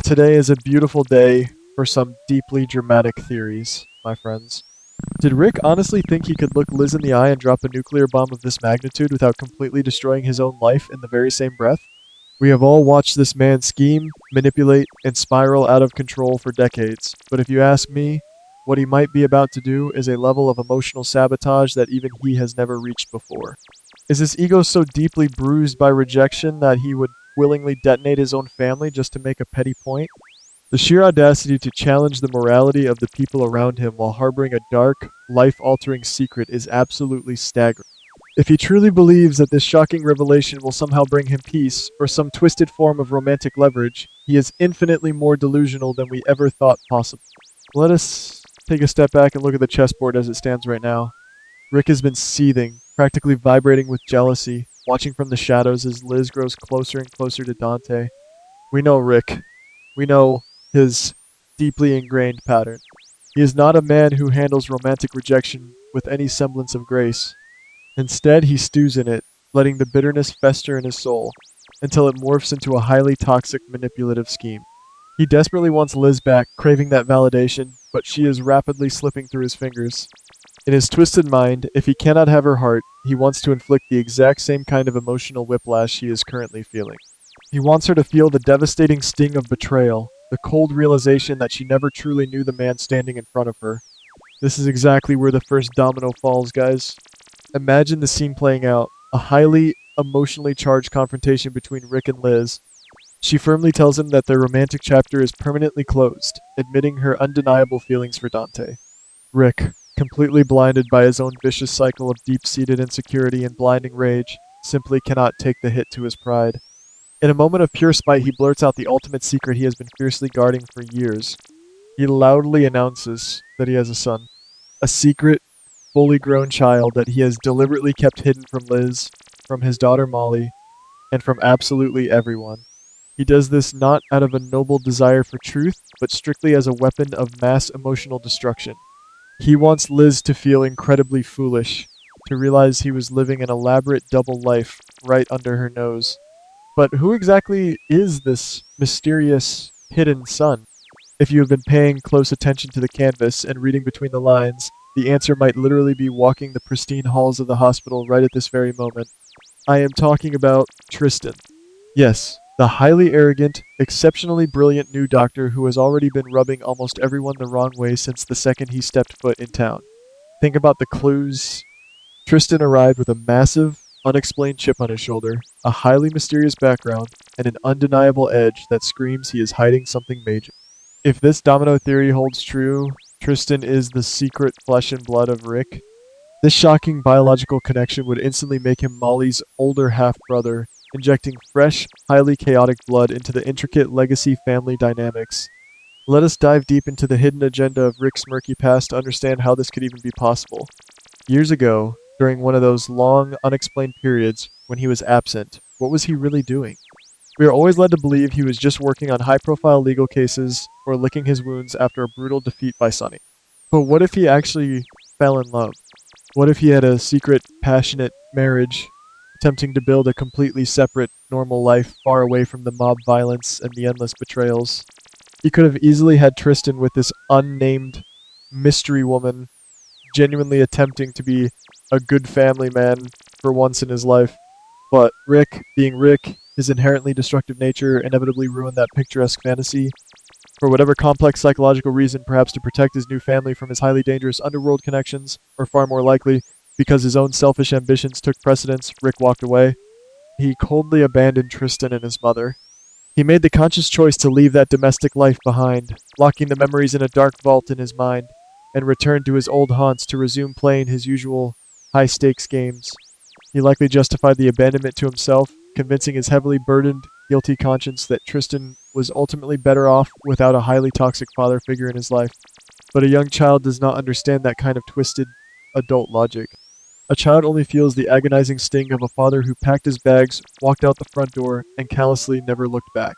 Today is a beautiful day for some deeply dramatic theories, my friends. Did Rick honestly think he could look Liz in the eye and drop a nuclear bomb of this magnitude without completely destroying his own life in the very same breath? We have all watched this man scheme, manipulate, and spiral out of control for decades, but if you ask me, what he might be about to do is a level of emotional sabotage that even he has never reached before. Is his ego so deeply bruised by rejection that he would willingly detonate his own family just to make a petty point? The sheer audacity to challenge the morality of the people around him while harboring a dark, life altering secret is absolutely staggering. If he truly believes that this shocking revelation will somehow bring him peace, or some twisted form of romantic leverage, he is infinitely more delusional than we ever thought possible. Let us take a step back and look at the chessboard as it stands right now. Rick has been seething, practically vibrating with jealousy, watching from the shadows as Liz grows closer and closer to Dante. We know Rick. We know his deeply ingrained pattern. He is not a man who handles romantic rejection with any semblance of grace. Instead, he stews in it, letting the bitterness fester in his soul until it morphs into a highly toxic manipulative scheme. He desperately wants Liz back, craving that validation, but she is rapidly slipping through his fingers. In his twisted mind, if he cannot have her heart, he wants to inflict the exact same kind of emotional whiplash she is currently feeling. He wants her to feel the devastating sting of betrayal, the cold realization that she never truly knew the man standing in front of her. This is exactly where the first domino falls, guys. Imagine the scene playing out, a highly emotionally charged confrontation between Rick and Liz. She firmly tells him that their romantic chapter is permanently closed, admitting her undeniable feelings for Dante. Rick, completely blinded by his own vicious cycle of deep-seated insecurity and blinding rage, simply cannot take the hit to his pride. In a moment of pure spite, he blurts out the ultimate secret he has been fiercely guarding for years. He loudly announces that he has a son. A secret, fully grown child that he has deliberately kept hidden from Liz, from his daughter Molly, and from absolutely everyone. He does this not out of a noble desire for truth, but strictly as a weapon of mass emotional destruction. He wants Liz to feel incredibly foolish, to realize he was living an elaborate double life right under her nose. But who exactly is this mysterious, hidden son? If you have been paying close attention to the canvas and reading between the lines, the answer might literally be walking the pristine halls of the hospital right at this very moment. I am talking about Tristan. Yes, the highly arrogant, exceptionally brilliant new doctor who has already been rubbing almost everyone the wrong way since the second he stepped foot in town. Think about the clues. Tristan arrived with a massive, unexplained chip on his shoulder, a highly mysterious background, and an undeniable edge that screams he is hiding something major. If this domino theory holds true, Tristan is the secret flesh and blood of Rick. This shocking biological connection would instantly make him Molly's older half-brother, injecting fresh, highly chaotic blood into the intricate legacy family dynamics. Let us dive deep into the hidden agenda of Rick's murky past to understand how this could even be possible. Years ago, during one of those long, unexplained periods when he was absent, what was he really doing? We are always led to believe he was just working on high-profile legal cases or licking his wounds after a brutal defeat by Sonny. But what if he actually fell in love? What if he had a secret, passionate marriage, attempting to build a completely separate, normal life far away from the mob violence and the endless betrayals? He could have easily had Tristan with this unnamed mystery woman, genuinely attempting to be a good family man for once in his life. But Rick, being Rick, his inherently destructive nature inevitably ruined that picturesque fantasy. For whatever complex psychological reason, perhaps to protect his new family from his highly dangerous underworld connections, or far more likely, because his own selfish ambitions took precedence, Rick walked away. He coldly abandoned Tristan and his mother. He made the conscious choice to leave that domestic life behind, locking the memories in a dark vault in his mind, and returned to his old haunts to resume playing his usual high-stakes games. He likely justified the abandonment to himself, convincing his heavily burdened, guilty conscience that Tristan was ultimately better off without a highly toxic father figure in his life. But a young child does not understand that kind of twisted adult logic. A child only feels the agonizing sting of a father who packed his bags, walked out the front door, and callously never looked back.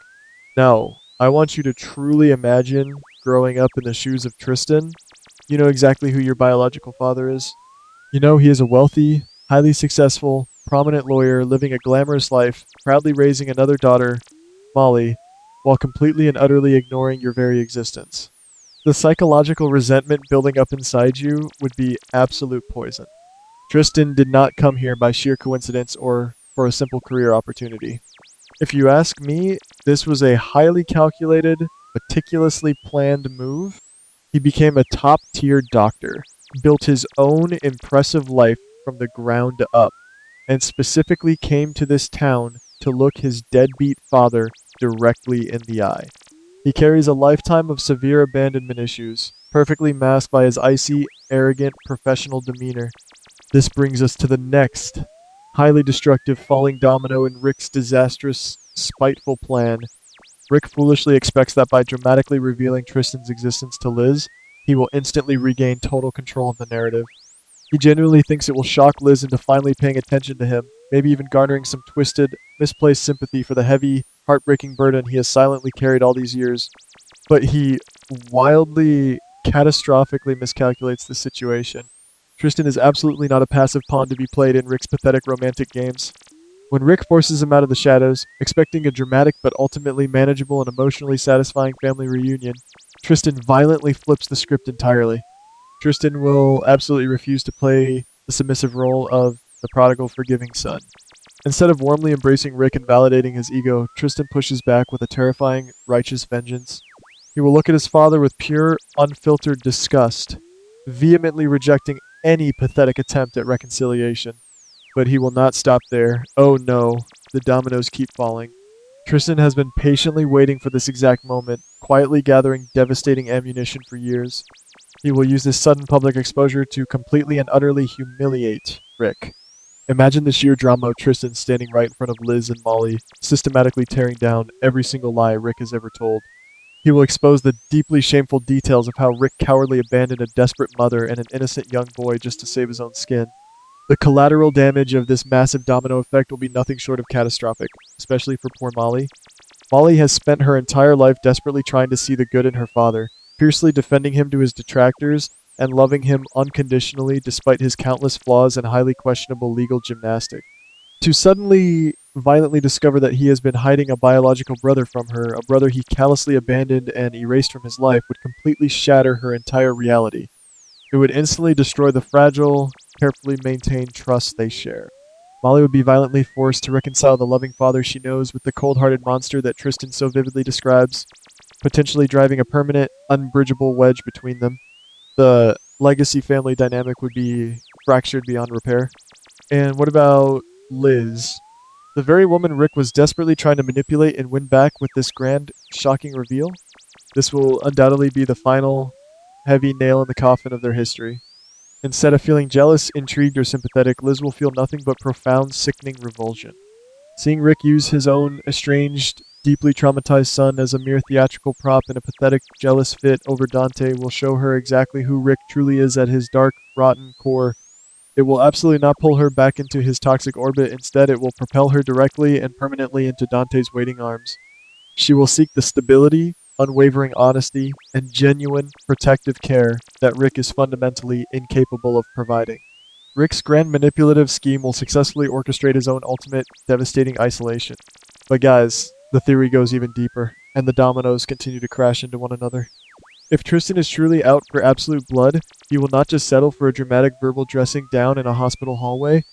Now, I want you to truly imagine growing up in the shoes of Tristan. You know exactly who your biological father is. You know he is a wealthy, highly successful, prominent lawyer living a glamorous life, proudly raising another daughter, Molly, while completely and utterly ignoring your very existence. The psychological resentment building up inside you would be absolute poison. Tristan did not come here by sheer coincidence or for a simple career opportunity. If you ask me, this was a highly calculated, meticulously planned move. He became a top tier doctor, built his own impressive life from the ground up, and specifically came to this town to look his deadbeat father directly in the eye. He carries a lifetime of severe abandonment issues, perfectly masked by his icy, arrogant, professional demeanor. This brings us to the next highly destructive falling domino in Rick's disastrous, spiteful plan. Rick foolishly expects that by dramatically revealing Tristan's existence to Liz, he will instantly regain total control of the narrative. He genuinely thinks it will shock Liz into finally paying attention to him, maybe even garnering some twisted, misplaced sympathy for the heavy, heartbreaking burden he has silently carried all these years. But he wildly, catastrophically miscalculates the situation. Tristan is absolutely not a passive pawn to be played in Rick's pathetic romantic games. When Rick forces him out of the shadows, expecting a dramatic but ultimately manageable and emotionally satisfying family reunion, Tristan violently flips the script entirely. Tristan will absolutely refuse to play the submissive role of the prodigal, forgiving son. Instead of warmly embracing Rick and validating his ego, Tristan pushes back with a terrifying, righteous vengeance. He will look at his father with pure, unfiltered disgust, vehemently rejecting any pathetic attempt at reconciliation. But he will not stop there. Oh no, the dominoes keep falling. Tristan has been patiently waiting for this exact moment, quietly gathering devastating ammunition for years. He will use this sudden public exposure to completely and utterly humiliate Rick. Imagine the sheer drama of Tristan standing right in front of Liz and Molly, systematically tearing down every single lie Rick has ever told. He will expose the deeply shameful details of how Rick cowardly abandoned a desperate mother and an innocent young boy just to save his own skin. The collateral damage of this massive domino effect will be nothing short of catastrophic, especially for poor Molly. Molly has spent her entire life desperately trying to see the good in her father, fiercely defending him to his detractors and loving him unconditionally despite his countless flaws and highly questionable legal gymnastics. To suddenly violently discover that he has been hiding a biological brother from her, a brother he callously abandoned and erased from his life, would completely shatter her entire reality. It would instantly destroy the fragile, carefully maintained trust they share. Molly would be violently forced to reconcile the loving father she knows with the cold-hearted monster that Tristan so vividly describes, potentially driving a permanent, unbridgeable wedge between them. The legacy family dynamic would be fractured beyond repair. And what about Liz? The very woman Rick was desperately trying to manipulate and win back with this grand, shocking reveal? This will undoubtedly be the final, heavy nail in the coffin of their history. Instead of feeling jealous, intrigued, or sympathetic, Liz will feel nothing but profound, sickening revulsion. Seeing Rick use his own estranged, deeply traumatized son as a mere theatrical prop in a pathetic, jealous fit over Dante will show her exactly who Rick truly is at his dark, rotten core. It will absolutely not pull her back into his toxic orbit. Instead, it will propel her directly and permanently into Dante's waiting arms. She will seek the stability, unwavering honesty, and genuine, protective care that Rick is fundamentally incapable of providing. Rick's grand manipulative scheme will successfully orchestrate his own ultimate, devastating isolation. But guys, the theory goes even deeper, and the dominoes continue to crash into one another. If Tristan is truly out for absolute blood, he will not just settle for a dramatic verbal dressing down in a hospital hallway.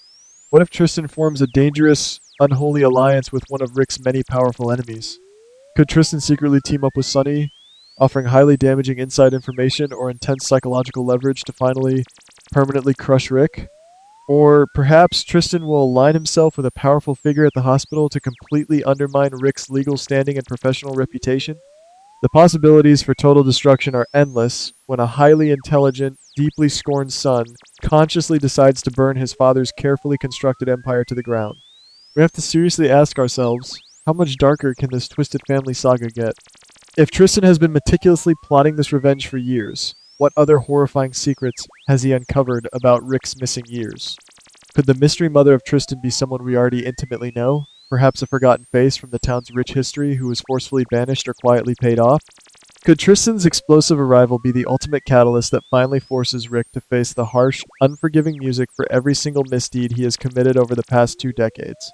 What if Tristan forms a dangerous, unholy alliance with one of Rick's many powerful enemies? Could Tristan secretly team up with Sonny, offering highly damaging inside information or intense psychological leverage to finally permanently crush Rick? Or perhaps Tristan will align himself with a powerful figure at the hospital to completely undermine Rick's legal standing and professional reputation? The possibilities for total destruction are endless when a highly intelligent, deeply scorned son consciously decides to burn his father's carefully constructed empire to the ground. We have to seriously ask ourselves, how much darker can this twisted family saga get? If Tristan has been meticulously plotting this revenge for years, what other horrifying secrets has he uncovered about Rick's missing years? Could the mystery mother of Tristan be someone we already intimately know? Perhaps a forgotten face from the town's rich history who was forcefully banished or quietly paid off? Could Tristan's explosive arrival be the ultimate catalyst that finally forces Rick to face the harsh, unforgiving music for every single misdeed he has committed over the past 2 decades?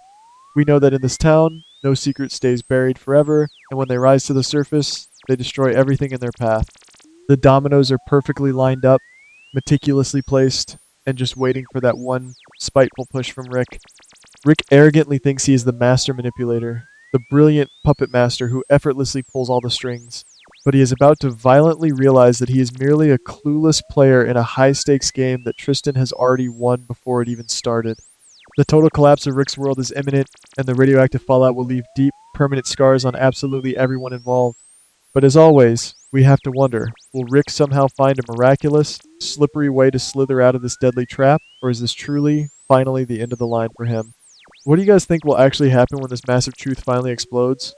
We know that in this town, No secret stays buried forever, and when they rise to the surface, they destroy everything in their path. The dominoes are perfectly lined up, meticulously placed, and just waiting for that one spiteful push from Rick. Rick arrogantly thinks he is the master manipulator, the brilliant puppet master who effortlessly pulls all the strings. But he is about to violently realize that he is merely a clueless player in a high stakes game that Tristan has already won before it even started. The total collapse of Rick's world is imminent, and the radioactive fallout will leave deep, permanent scars on absolutely everyone involved. But as always, we have to wonder, will Rick somehow find a miraculous, slippery way to slither out of this deadly trap, or is this truly, finally, the end of the line for him? What do you guys think will actually happen when this massive truth finally explodes?